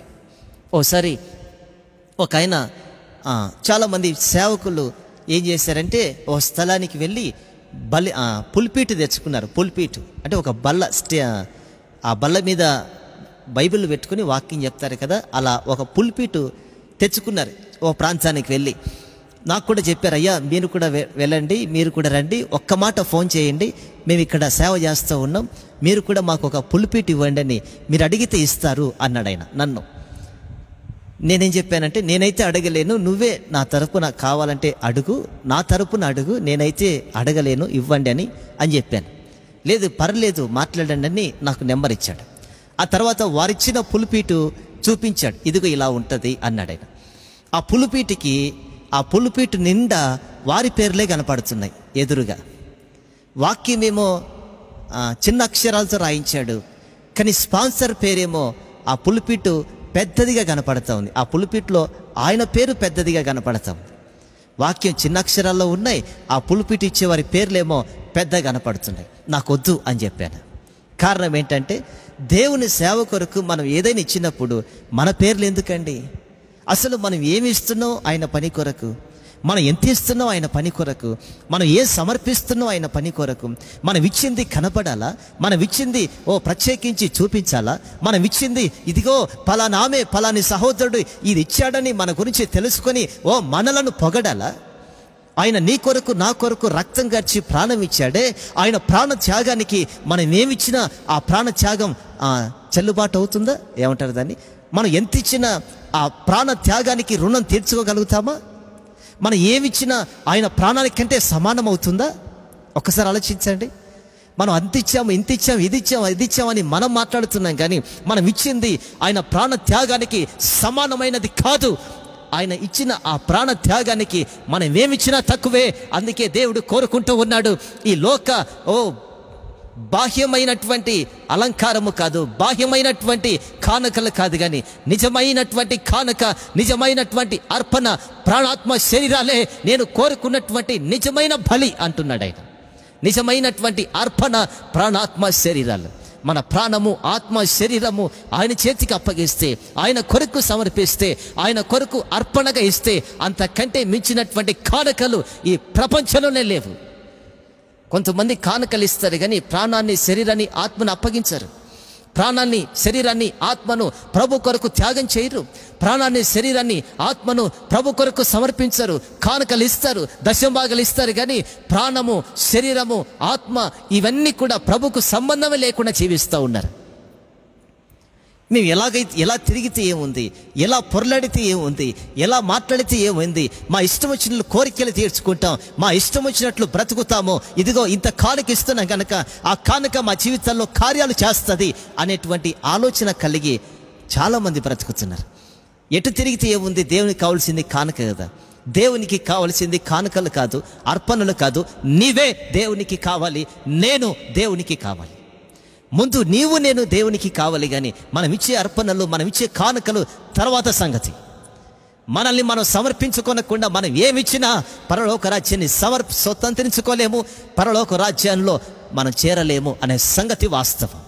ఓసారి ఒక ఆయన చాలామంది సేవకులు ఏం చేశారంటే ఓ స్థలానికి వెళ్ళి పులిపీటు తెచ్చుకున్నారు. పులిపీటు అంటే ఒక బల్ల, ఆ బల్ల మీద బైబిల్ పెట్టుకుని వాక్యం చెప్తారు కదా, అలా ఒక పులిపీటు తెచ్చుకున్నారు. ఓ ప్రాంతానికి వెళ్ళి నాకు కూడా చెప్పారు, అయ్యా మీరు కూడా వెళ్ళండి, మీరు కూడా రండి, ఒక్క మాట ఫోన్ చేయండి, మేము ఇక్కడ సేవ చేస్తూ ఉన్నాం, మీరు కూడా మాకు ఒక పులిపీటు ఇవ్వండి అని మీరు అడిగితే ఇస్తారు అన్నాడు ఆయన నన్ను. నేనేం చెప్పానంటే, నేనైతే అడగలేను, నువ్వే నా తరపున కావాలంటే అడుగు, నా తరపున అడుగు, నేనైతే అడగలేను, ఇవ్వండి అని చెప్పాను. లేదు పర్లేదు మాట్లాడండి అని నాకు నెంబర్ ఇచ్చాడు. ఆ తర్వాత వారిచ్చిన పులిపీటు చూపించాడు, ఇదిగో ఇలా ఉంటుంది అన్నాడు ఆయన. ఆ పులిపీటు నిండా వారి పేర్లే కనపడుతున్నాయి ఎదురుగా. వాక్యమేమో చిన్న అక్షరాలతో రాయించాడు, కానీ స్పాన్సర్ పేరేమో ఆ పులిపీటు పెద్దదిగా కనపడతా ఉంది. ఆ పులిపీట్లో ఆయన పేరు పెద్దదిగా కనపడతా ఉంది. వాక్యం చిన్న అక్షరాల్లో ఉన్నాయి, ఆ పులిపీటు ఇచ్చే వారి పేర్లేమో పెద్దగా కనపడుతున్నాయి. నాకు వద్దు అని చెప్పాను. కారణం ఏంటంటే దేవుని సేవ కొరకు మనం ఏదైనా ఇచ్చినప్పుడు మన పేర్లు ఎందుకండి? అసలు మనం ఏమి ఇస్తున్నాం ఆయన పని కొరకు, మనం ఎంత ఇస్తున్నాం ఆయన పని కొరకు, మనం ఏం సమర్పిస్తున్నాం ఆయన పని కొరకు, మనం ఇచ్చింది కనపడాలా, మనం ఇచ్చింది ప్రత్యేకించి చూపించాలా, మనం ఇచ్చింది ఇదిగో పలానామే పలాని సహోదరుడు ఇది ఇచ్చాడని మన గురించి తెలుసుకొని మనలను పొగడాలా? ఆయన నీ కొరకు నా కొరకు రక్తం గర్చి ప్రాణం ఇచ్చాడే, ఆయన ప్రాణ త్యాగానికి మనం ఏమిచ్చినా ఆ ప్రాణ త్యాగం చెల్లుబాటు అవుతుందా? ఏమంటారు దాన్ని? మనం ఎంత ఇచ్చినా ఆ ప్రాణ త్యాగానికి రుణం తీర్చుకోగలుగుతామా? మనం ఏమిచ్చినా ఆయన ప్రాణానికి కంటే సమానం అవుతుందా? ఒక్కసారి ఆలోచించండి. మనం అంత ఇచ్చాము, ఇంత ఇచ్చాము, ఇది ఇచ్చామని మనం మాట్లాడుతున్నాం, కానీ మనం ఇచ్చింది ఆయన ప్రాణ త్యాగానికి సమానమైనది కాదు. ఆయన ఇచ్చిన ఆ ప్రాణ త్యాగానికి మనం ఏమిచ్చినా తక్కువే. అందుకే దేవుడు కోరుకుంటూ ఉన్నాడు, ఈ లోక బాహ్యమైనటువంటి అలంకారము కాదు, బాహ్యమైనటువంటి కానుకలు కాదు, కానీ నిజమైనటువంటి కానుక, నిజమైనటువంటి అర్పణ, ప్రాణాత్మ శరీరాలే నేను కోరుకున్నటువంటి నిజమైన బలి అంటున్నాడు ఆయన. నిజమైనటువంటి అర్పణ ప్రాణాత్మ శరీరాలు. మన ప్రాణము ఆత్మ శరీరము ఆయన చేతికి అప్పగిస్తే, ఆయన కొరకు సమర్పిస్తే, ఆయన కొరకు అర్పణగా ఇస్తే అంతకంటే మించినటువంటి కానుకలు ఈ ప్రపంచంలోనే లేవు. కొంతమంది కానుకలు ఇస్తారు కానీ ప్రాణాన్ని శరీరాన్ని ఆత్మను అప్పగించరు. ప్రాణాన్ని శరీరాన్ని ఆత్మను ప్రభు కొరకు త్యాగం చేయరు. ప్రాణాన్ని శరీరాన్ని ఆత్మను ప్రభు కొరకు సమర్పించరు. కానుకలు ఇస్తారు, దశంభాగాలు ఇస్తారు, కానీ ప్రాణము శరీరము ఆత్మ ఇవన్నీ కూడా ప్రభుకు సంబంధమే లేకుండా జీవిస్తూ ఉన్నారు. మేము ఎలా తిరిగితే ఏముంది, ఎలా పొరలాడితే ఏముంది, ఎలా మాట్లాడితే ఏముంది, మా ఇష్టం వచ్చినట్లు కోరికలు తీర్చుకుంటాం, మా ఇష్టం వచ్చినట్లు బ్రతుకుతాము, ఇదిగో ఇంత కానుక ఇస్తున్నాం కనుక ఆ కానుక మా జీవితాల్లో కార్యాలు చేస్తుంది అనేటువంటి ఆలోచన కలిగి చాలామంది బ్రతుకుతున్నారు. ఎటు తిరిగితే ఏముంది, దేవునికి కావాల్సింది కానుక కదా. దేవునికి కావలసింది కానుకలు కాదు, అర్పణలు కాదు, నీవే దేవునికి కావాలి, నేను దేవునికి కావాలి. ముందు నీవు నేను దేవునికి కావాలి, కానీ మనం ఇచ్చే అర్పణలు, మనం ఇచ్చే కానుకలు తర్వాత సంగతి. మనల్ని మనం సమర్పించుకోనకుండా మనం ఏమిచ్చినా పరలోక రాజ్యాన్ని స్వతంత్రించుకోలేము, పరలోక రాజ్యంలో మనం చేరలేము అనే సంగతి వాస్తవం.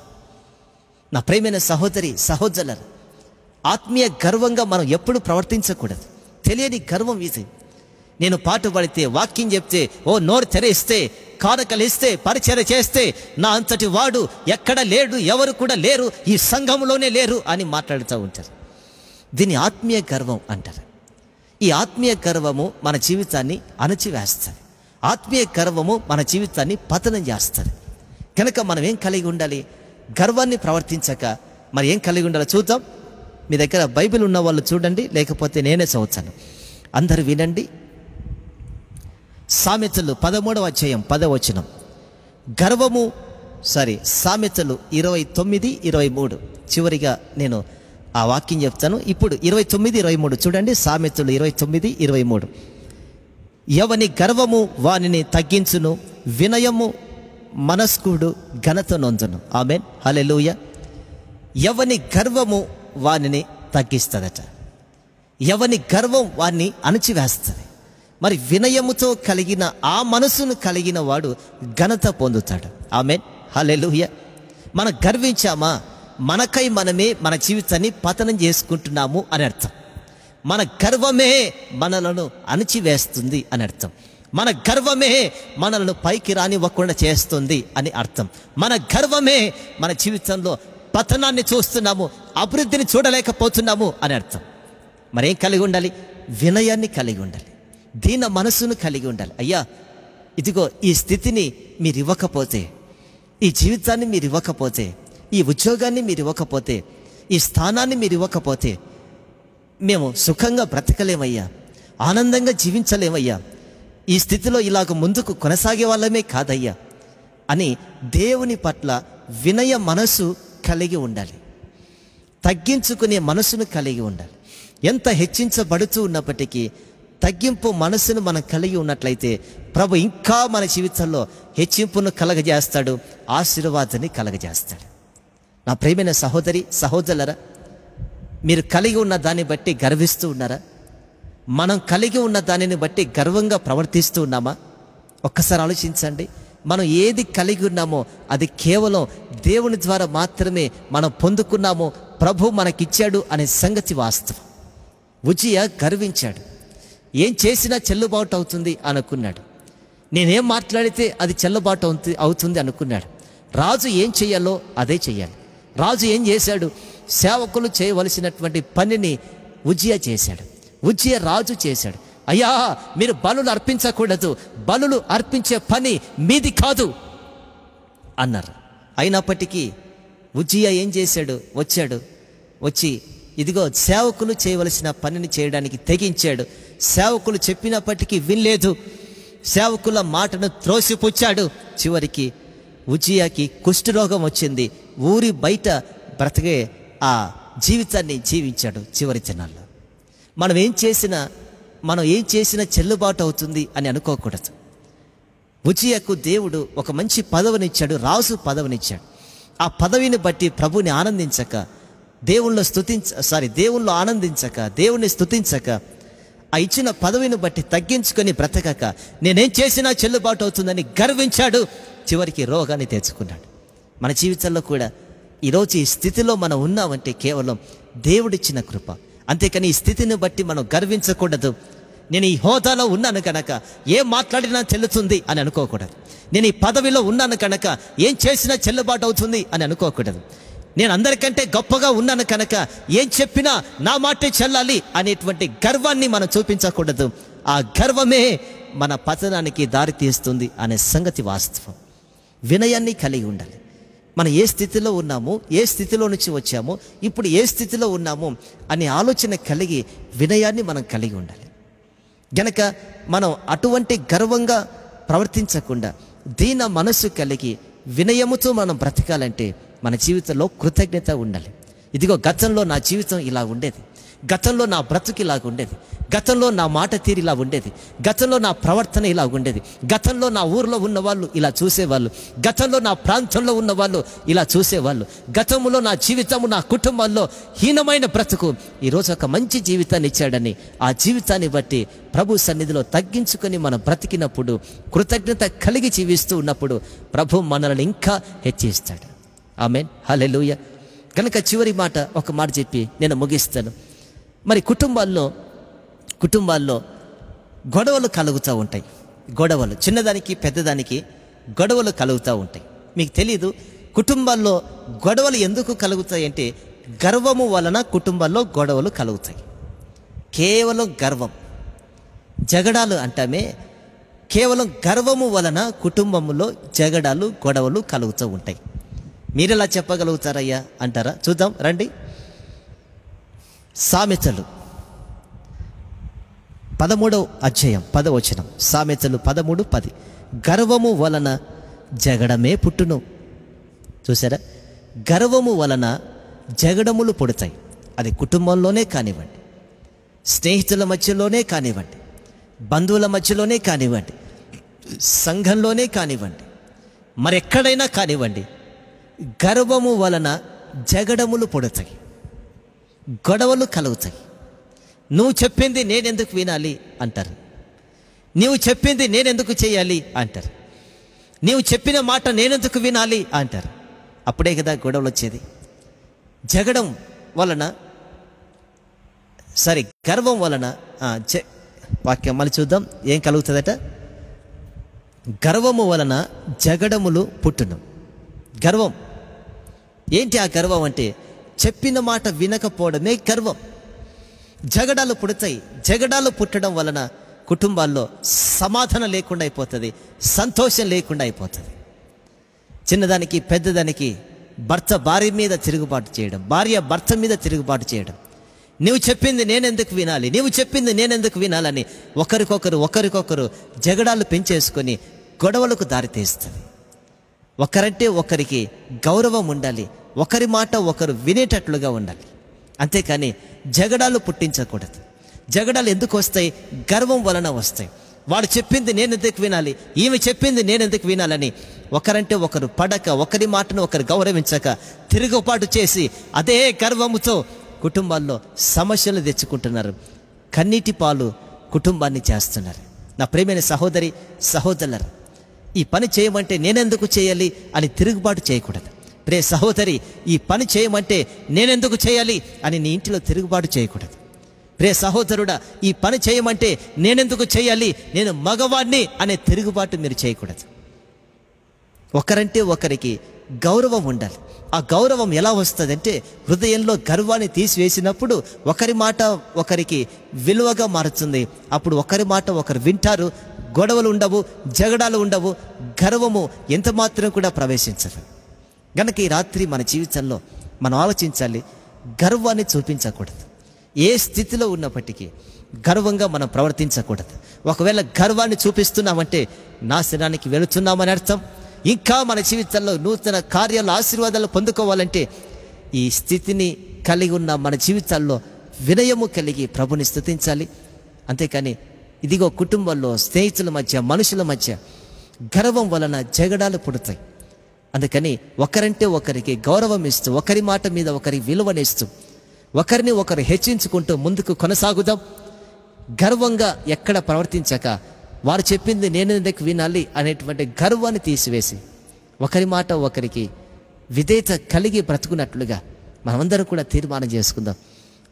నా ప్రియమైన సహోదరి సహోదరులారా, ఆత్మీయ గర్వంగా మనం ఎప్పుడు ప్రవర్తించకూడదు. తెలియని గర్వం ఇది. నేను పాట పాడితే, వాక్యం చెప్తే, ఓ నోరు తెరేస్తే, కానుకలు ఇస్తే, పరిచర్య చేస్తే నా అంతటి వాడు ఎక్కడ లేడు, ఎవరు కూడా లేరు, ఈ సంఘంలోనే లేరు అని మాట్లాడుతూ ఉంటారు. దీన్ని ఆత్మీయ గర్వం అంటారు. ఈ ఆత్మీయ గర్వము మన జీవితాన్ని అణచివేస్తుంది. ఆత్మీయ గర్వము మన జీవితాన్ని పతనం చేస్తుంది. కనుక మనం ఏం కలిగి ఉండాలి? గర్వాన్ని ప్రవర్తించక మరి ఏం కలిగి ఉండాలో చూద్దాం. మీ దగ్గర బైబిల్ ఉన్న వాళ్ళు చూడండి, లేకపోతే నేనే చదువుతాను. అందరూ వినండి. సామెతలు 13వ అధ్యాయం 10వ వచనం. సామెతలు 29:23. చివరిగా నేను ఆ వాక్యం చెప్తాను. ఇప్పుడు 29:23 చూడండి. సామెతలు 29:23. ఎవని గర్వము వానిని తగ్గించును, వినయము మనస్కుడు ఘనత నొందును. ఆమేన్, హల్లెలూయా. ఎవని గర్వము వానిని తగ్గిస్తుందట. ఎవని గర్వం వాన్ని అణచివేస్తుంది. మరి వినయముతో కలిగిన ఆ మనసును కలిగిన వాడు ఘనత పొందుతాడు. ఆమేన్, హల్లెలూయా. మనం గర్వించామా, మనకై మనమే మన జీవితాన్ని పతనం చేసుకుంటున్నాము అని అర్థం. మన గర్వమే మనలను అణచివేస్తుంది అని అర్థం. మన గర్వమే మనలను పైకి రానివ్వకుండా చేస్తుంది అని అర్థం. మన గర్వమే మన జీవితంలో పతనాన్ని చూస్తున్నాము, అభివృద్ధిని చూడలేకపోతున్నాము అని అర్థం. మరేం కలిగి ఉండాలి? వినయాన్ని కలిగి ఉండాలి, దీన మనసును కలిగి ఉండాలి. అయ్యా, ఇదిగో ఈ స్థితిని మీరు ఇవ్వకపోతే, ఈ జీవితాన్ని మీరు ఇవ్వకపోతే, ఈ ఉద్యోగాన్ని మీరు ఇవ్వకపోతే, ఈ స్థానాన్ని మీరు ఇవ్వకపోతే మేము సుఖంగా బ్రతకలేమయ్యా, ఆనందంగా జీవించలేమయ్యా, ఈ స్థితిలో ఇలాగ ముందుకు కొనసాగే వాళ్ళమే కాదయ్యా అని దేవుని పట్ల వినయ మనసు కలిగి ఉండాలి. తగ్గించుకునే మనసును కలిగి ఉండాలి. ఎంత హెచ్చించబడుతూ ఉన్నప్పటికీ తగ్గింపు మనసును మనం కలిగి ఉన్నట్లయితే ప్రభు ఇంకా మన జీవితంలో హెచ్చింపును కలగజేస్తాడు, ఆశీర్వాదాన్ని కలగజేస్తాడు. నా ప్రియమైన సహోదరి సహోదరులారా, మీరు కలిగి ఉన్న దాన్ని బట్టి గర్విస్తూ ఉన్నారా? మనం కలిగి ఉన్న దానిని బట్టి గర్వంగా ప్రవర్తిస్తూ ఉన్నామా? ఒక్కసారి ఆలోచించండి. మనం ఏది కలిగి ఉన్నామో అది కేవలం దేవుని ద్వారా మాత్రమే మనం పొందుకున్నామో, ప్రభు మనకిచ్చాడు అనే సంగతి వాస్తవం. ఉజ్జియా గర్వించాడు. ఏం చేసినా చెల్లుబాటు అవుతుంది అనుకున్నాడు. నేనేం మాట్లాడితే అది చెల్లుబాటు అవుతుంది అనుకున్నాడు. రాజు ఏం చేయాలో అదే చేయాలి. రాజు ఏం చేశాడు? సేవకులు చేయవలసినటువంటి పనిని ఉజ్జియా చేశాడు. ఉజ్జియా రాజు చేశాడు. అయ్యా, మీరు బలులు అర్పించకూడదు, బలులు అర్పించే పని మీది కాదు అన్నారు. అయినప్పటికీ ఉజ్జియా ఏం చేశాడు? వచ్చి ఇదిగో సేవకులు చేయవలసిన పనిని చేయడానికి తెగించాడు. సేవకులు చెప్పినప్పటికీ వినలేదు. సేవకుల మాటను త్రోసిపుచ్చాడు. చివరికి ఉజ్జియాకి కుష్ఠరోగం వచ్చింది. ఊరి బయట బ్రతికే ఆ జీవితాన్ని జీవించాడు చివరి దినాల్లో. మనం ఏం చేసినా చెల్లుబాటు అవుతుంది అని అనుకోకూడదు. ఉజ్జియాకు దేవుడు ఒక మంచి పదవినిచ్చాడు, రాజు పదవినిచ్చాడు. ఆ పదవిని బట్టి ప్రభుని ఆనందించక, దేవుళ్ళు ఆనందించక, దేవుణ్ణి స్తుతించక, ఆ ఇచ్చిన పదవిని బట్టి తగ్గించుకొని బ్రతకక, నేనేం చేసినా చెల్లుబాటు అవుతుందని గర్వించాడు. చివరికి రోగాన్ని తెచ్చుకున్నాడు. మన జీవితంలో కూడా ఈరోజు ఈ స్థితిలో మనం ఉన్నామంటే కేవలం దేవుడిచ్చిన కృప. అంతేకాని ఈ స్థితిని బట్టి మనం గర్వించకూడదు. నేను ఈ హోదాలో ఉన్నాను కనుక ఏం మాట్లాడినా చెల్లుతుంది అని అనుకోకూడదు. నేను ఈ పదవిలో ఉన్నాను కనుక ఏం చేసినా చెల్లుబాటు అవుతుంది అని అనుకోకూడదు. నేను అందరికంటే గొప్పగా ఉన్నాను కనుక ఏం చెప్పినా నా మాటే చెల్లాలి అనేటువంటి గర్వాన్ని మనం చూపించకూడదు. ఆ గర్వమే మన పతనానికి దారితీస్తుంది అనే సంగతి వాస్తవం. వినయాన్ని కలిగి ఉండాలి. మనం ఏ స్థితిలో ఉన్నామో, ఏ స్థితిలో నుంచి వచ్చామో, ఇప్పుడు ఏ స్థితిలో ఉన్నామో అనే ఆలోచన కలిగి వినయాన్ని మనం కలిగి ఉండాలి. గనక మనం అటువంటి గర్వంగా ప్రవర్తించకుండా దీన మనస్సు కలిగి వినయముతో మనం బ్రతకాలంటే మన జీవితంలో కృతజ్ఞత ఉండాలి. ఇదిగో గతంలో నా జీవితం ఇలా ఉండేది, గతంలో నా బ్రతుకు ఇలాగ ఉండేది, గతంలో నా మాట తీరు ఇలా ఉండేది, గతంలో నా ప్రవర్తన ఇలా ఉండేది, గతంలో నా ఊర్లో ఉన్న వాళ్ళు ఇలా చూసేవాళ్ళు, గతంలో నా ప్రాంతంలో ఉన్న వాళ్ళు ఇలా చూసేవాళ్ళు, గతంలో నా జీవితము నా కుటుంబాల్లో హీనమైన బ్రతుకు ఈరోజు ఒక మంచి జీవితాన్ని ఇచ్చాడని ఆ జీవితాన్ని బట్టి ప్రభు సన్నిధిలో తగ్గించుకొని మనం బ్రతికినప్పుడు, కృతజ్ఞత కలిగి జీవిస్తూ ఉన్నప్పుడు ప్రభు మనల్ని ఇంకా హెచ్చిస్తాడు. ఆమేన్, హల్లెలూయా. కనుక చివరి మాట ఒక మాట చెప్పి నేను ముగిస్తాను. మరి కుటుంబాల్లో గొడవలు కలుగుతూ ఉంటాయి. గొడవలు చిన్నదానికి పెద్దదానికి గొడవలు కలుగుతూ ఉంటాయి. మీకు తెలీదు కుటుంబాల్లో గొడవలు ఎందుకు కలుగుతాయంటే గర్వము వలన కుటుంబాల్లో గొడవలు కలుగుతాయి. కేవలం గర్వం, జగడాలు అంటామే, కేవలం గర్వము వలన కుటుంబంలో జగడాలు గొడవలు కలుగుతూ ఉంటాయి. మీరెలా చెప్పగలుగుతారయ్యా అంటారా? చూద్దాం రండి. సామెతలు 13వ అధ్యాయం 10వ వచనం. సామెతలు 13:10. గర్వము వలన జగడమే పుట్టును. చూసారా? గర్వము వలన జగడములు పుడతాయి. అది కుటుంబంలోనే కానివ్వండి, స్నేహితుల మధ్యలోనే కానివ్వండి, బంధువుల మధ్యలోనే కానివ్వండి, సంఘంలోనే కానివ్వండి, మరెక్కడైనా కానివ్వండి, గర్వము వలన జగడములు పుడతాయి, గొడవలు కలుగుతాయి. నువ్వు చెప్పింది నేనెందుకు వినాలి అంటారు, నీవు చెప్పింది నేనెందుకు చేయాలి అంటారు, నీవు చెప్పిన మాట నేనెందుకు వినాలి అంటారు. అప్పుడే కదా గొడవలు వచ్చేది. జగడం వలన గర్వం వలన వాక్యం మళ్ళీ చూద్దాం ఏం కలుగుతుందట. గర్వము వలన జగడములు పుట్టును. గర్వం ఏంటి? ఆ గర్వం అంటే చెప్పిన మాట వినకపోవడమే గర్వం. జగడాలు పుడతాయి. జగడాలు పుట్టడం వలన కుటుంబాల్లో సమాధానం లేకుండా అయిపోతుంది, సంతోషం లేకుండా అయిపోతుంది. చిన్నదానికి పెద్దదానికి భర్త భార్య మీద తిరుగుబాటు చేయడం, భార్య భర్త మీద తిరుగుబాటు చేయడం, నువ్వు చెప్పింది నేనెందుకు వినాలి, నీవు చెప్పింది నేనెందుకు వినాలని ఒకరికొకరు జగడాలు పెంచేసుకొని గొడవలకు దారితీస్తుంది. ఒకరంటే ఒకరికి గౌరవం ఉండాలి, ఒకరి మాట ఒకరు వినేటట్లుగా ఉండాలి. అంతేకాని జగడాలు పుట్టించకూడదు. జగడాలు ఎందుకు వస్తాయి? గర్వం వలన వస్తాయి. వాడు చెప్పింది నేనెందుకు వినాలి, ఈమె చెప్పింది నేనెందుకు వినాలని ఒకరంటే ఒకరు పడక, ఒకరి మాటను ఒకరు గౌరవించక తిరుగుబాటు చేసి అదే గర్వముతో కుటుంబాల్లో సమస్యలు తెచ్చుకుంటున్నారు. కన్నీటి పాలు కుటుంబాన్ని చేస్తున్నారు. నా ప్రియమైన సహోదరి సహోదరులారా, ఈ పని చేయమంటే నేనెందుకు చేయాలి అని తిరుగుబాటు చేయకూడదు. ప్రియ సహోదరి, ఈ పని చేయమంటే నేనెందుకు చేయాలి అని నీ ఇంటిలో తిరుగుబాటు చేయకూడదు. ప్రియ సహోదరుడా, ఈ పని చేయమంటే నేనెందుకు చేయాలి, నేను మగవాడిని అనే తిరుగుబాటు మీరు చేయకూడదు. ఒకరంటే ఒకరికి గౌరవం ఉండాలి. ఆ గౌరవం ఎలా వస్తుందంటే హృదయంలో గర్వాన్ని తీసివేసినప్పుడు ఒకరి మాట ఒకరికి విలువగా మారుతుంది. అప్పుడు ఒకరి మాట ఒకరు వింటారు, గొడవలు ఉండవు, జగడాలు ఉండవు, గర్వము ఎంత మాత్రం కూడా ప్రవేశించదు. గనక ఈ రాత్రి మన జీవితంలో మనం ఆలోచించాలి, గర్వాన్ని చూపించకూడదు. ఏ స్థితిలో ఉన్నప్పటికీ గర్వంగా మనం ప్రవర్తించకూడదు. ఒకవేళ గర్వాన్ని చూపిస్తున్నామంటే నాశనానికి వెళుతున్నామని అర్థం. ఇంకా మన జీవితంలో నూతన కార్యాలు ఆశీర్వాదాలు పొందుకోవాలంటే ఈ స్థితిని కలిగి ఉన్న మన జీవితాల్లో వినయము కలిగి ప్రభుని స్తుతించాలి. అంతేకాని ఇదిగో కుటుంబంలో స్నేహితుల మధ్య మనుషుల మధ్య గర్వం వలన జగడాలు పుడతాయి. అందుకని ఒకరంటే ఒకరికి గౌరవం ఇస్తూ, ఒకరి మాట మీద ఒకరి విలువనిస్తూ, ఒకరిని ఒకరు హెచ్చించుకుంటూ ముందుకు కొనసాగుదాం. గర్వంగా ఎక్కడ ప్రవర్తించక వారు చెప్పింది నేనెందుకు వినాలి అనేటువంటి గర్వాన్ని తీసివేసి ఒకరి మాట ఒకరికి విధేయత కలిగి బ్రతుకున్నట్లుగా మనమందరం కూడా తీర్మానం చేసుకుందాం.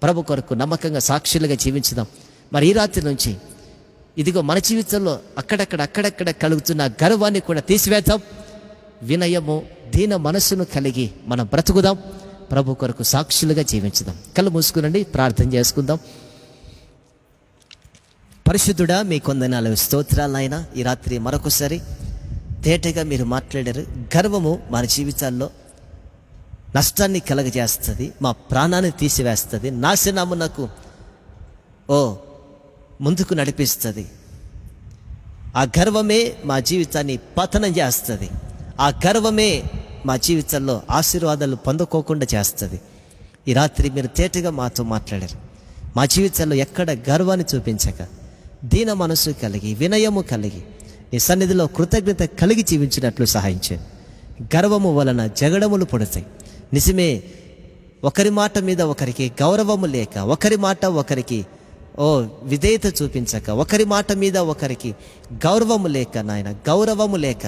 ప్రభు కొరకు నమ్మకంగా సాక్షులుగా జీవించుదాం. మరి ఈ రాత్రి నుంచి ఇదిగో మన జీవితంలో అక్కడక్కడ కలుగుతున్న గర్వాన్ని కూడా తీసివేద్దాం. వినయము దీన మనస్సును కలిగి మనం బ్రతుకుదాం. ప్రభు కొరకు సాక్షులుగా జీవించుదాం. కళ్ళు మూసుకునండి, ప్రార్థన చేసుకుందాం. పరిశుద్ధుడా, మీ కొందనాలు స్తోత్రాలు నాయనా. ఈ రాత్రి మరొకసారి తేటగా మీరు మాట్లాడారు. గర్వము మన జీవితాల్లో నష్టాన్ని కలగజేస్తుంది, మా ప్రాణాన్ని తీసివేస్తుంది, నాశనమునకు ముందుకు నడిపిస్తుంది. ఆ గర్వమే మా జీవితాన్ని పతనం చేస్తుంది. ఆ గర్వమే మా జీవితంలో ఆశీర్వాదాలు పొందుకోకుండా చేస్తుంది. ఈ రాత్రి మీరు తేటగా మాతో మాట్లాడారు. మా జీవితాల్లో ఎక్కడ గర్వాన్ని చూపించక దీన మనసు కలిగి వినయము కలిగి నీ సన్నిధిలో కృతజ్ఞత కలిగి జీవించినట్లు సహాయం చేయండి. గర్వము వలన జగడములు పుడతాయి. నిజమే, ఒకరి మాట మీద ఒకరికి గౌరవము లేక, ఒకరి మాట ఒకరికి విధేయత చూపించక, ఒకరి మాట మీద ఒకరికి గౌరవము లేక నాయన, గౌరవము లేక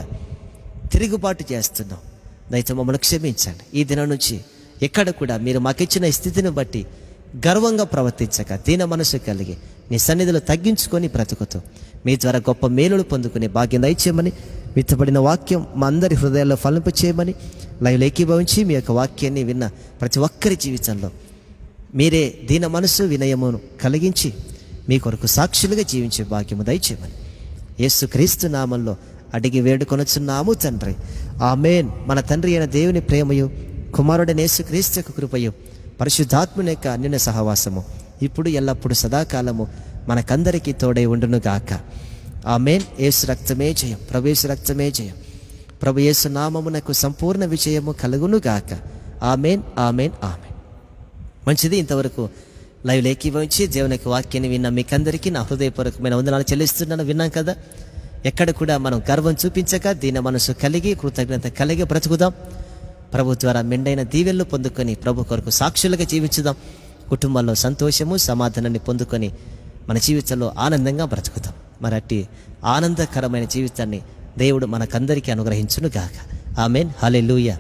తిరుగుబాటు చేస్తున్నాం. దయతో మమ్మల్ని క్షమించండి. ఈ దినం నుంచి ఎక్కడ కూడా మీరు మాకిచ్చిన స్థితిని బట్టి గర్వంగా ప్రవర్తించక దీన మనసు కలిగి నీ సన్నిధిలో తగ్గించుకొని బ్రతుకుతూ మీ ద్వారా గొప్ప మేలులు పొందుకునే భాగ్యం దయచేయమని, విత్తబడిన వాక్యం మా అందరి హృదయాల్లో ఫలింప చేయమని, లైవ్లో ఏకీభవించి మీ యొక్క వాక్యాన్ని విన్న ప్రతి ఒక్కరి జీవితంలో మీరే దీన మనసు వినయమును కలిగించి మీ కొరకు సాక్షులుగా జీవించే భాగ్యము దయచేయమని యేసుక్రీస్తు నామంలో అడిగి వేడుకొనుచున్నాము తండ్రి. ఆమేన్. మన తండ్రి అయిన దేవుని ప్రేమయు, కుమారుడైన యేసుక్రీస్తు యొక్క కృపయు, పరిశుద్ధాత్ముని యొక్క అన్యోన్య సహవాసము ఇప్పుడు ఎల్లప్పుడు సదాకాలము మనకందరికీ తోడై ఉండును గాక. ఆమేన్. యేసు రక్తమే జయం, ప్రభు యేసు రక్తమే జయం, ప్రభు యేసు నామమునకు సంపూర్ణ విజయము కలుగును గాక. ఆమేన్, ఆమేన్, ఆమేన్. మంచిది. ఇంతవరకు లైవ్లో ఏకీభవించి దేవుని యొక్క వాక్యాన్ని విన్న మీకందరికీ నా హృదయపూర్వకమైన వందనాలు చెల్లిస్తున్నాను. విన్నాం కదా, ఎక్కడ కూడా మనం గర్వం చూపించక దీన మనసు కలిగి కృతజ్ఞత కలిగి బ్రతుకుదాం. ప్రభు ద్వారా మెండైన దీవెనలు పొందుకొని ప్రభు కొరకు సాక్షులుగా జీవించుదాం. కుటుంబంలో సంతోషము సమాధానాన్ని పొందుకొని మన జీవితంలో ఆనందంగా బ్రతుకుతాం. మరి అట్టి ఆనందకరమైన జీవితాన్ని దేవుడు మనకందరికీ అనుగ్రహించును గాక. ఆమేన్. హల్లెలూయా.